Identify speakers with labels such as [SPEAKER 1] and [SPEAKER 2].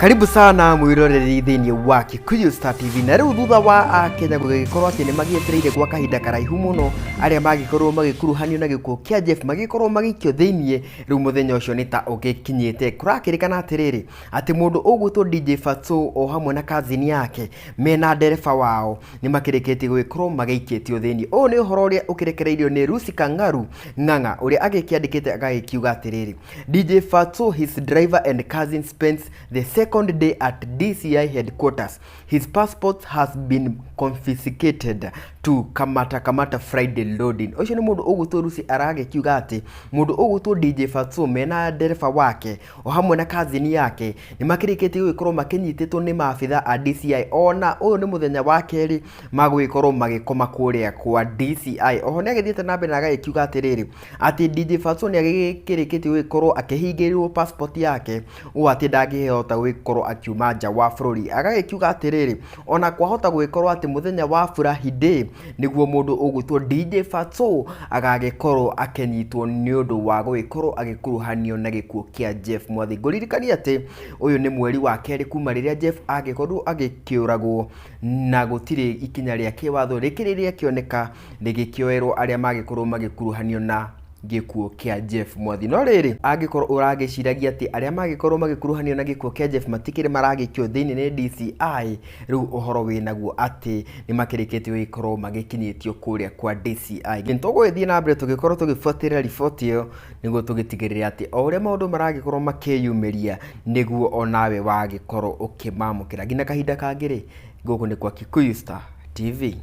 [SPEAKER 1] Karibu sana mwiroreri thiini wa Kūnyìtwo TV na riu thutha wa Kenya gugikorwo ati ni magietereire gwa kahinda karaihu muno aria magikorwo magikuruhanio na gikuo kia Jeff magikorwo magikio thiini riu muthenya ucio ni ta ugikinyite kurakirikana atiriri ati mundu ugwitwo DJ Fatxo o hamwe na cousin yake mena ndereba wao ni makirikitie gugikorwo magiikitio thiini o ni uhoro uria ukirekereirio ni Rusi Kangaru ng'ang'a uria agikiandikite agagikiuga atiriri DJ Fatxo, his driver and cousin spends the second day at DCI headquarters. His passport has been confiscated to Kamata Friday loading. Ocio ni mundu ugutwo Rusi aragikiuga ati mundu ugutwo DJ Fatxo mena ndereba wake o hamwe na cousin yake ni makirikitie gugikorwo makinyititwo ni maabitha a DCI ona uyu ni muthenya wa keri magugikorwo magikoma kuria kwa DCI. Oho ni agithiete na mbere na agagikiuga atiriri ati DJ Fatxo ni agikirikitie gugikorwo akihingirwo passport yake u ati ndangihota gugikorwo akiuma nja wa bururi. Agagikiuga atiriri ona kwahota gugikorwo ati muthenya wa furahi day niguo mundu ugutwo DJ Fatxo agagikorwo akenyitwo ni undu wa gugikorwo agikuruhanio na gikuo kia Jeff Mwathi. Nguririkania ati uyu ni mweri wa keri kuma riria Jeff agikorwo agikiuragwo na gutiri ikinya ria kiwatho rikiriria kioneka rigikioerwo aria magikorwo magikuruhanio na gikuo kia Jeff Mwathi. No riri agikorwo uragiciragia ati aria magikorwo magikuruhanio na gikuo kia Jeff matikire maragikio thiini ni DCI riu uhoro winaguo ati ni makirikitie gugikorwo magikinyitio kuria kwa DCI. Nitugwithie na mbere tugikorwo tugifuatira riboti iyo niguo tugitigirira ati o uria maundu maragikorwo makiyumiria niguo onawe wagikorwo ukimamukira ngina kahinda kangiri guku ni kwa Kūnyìtwo TV.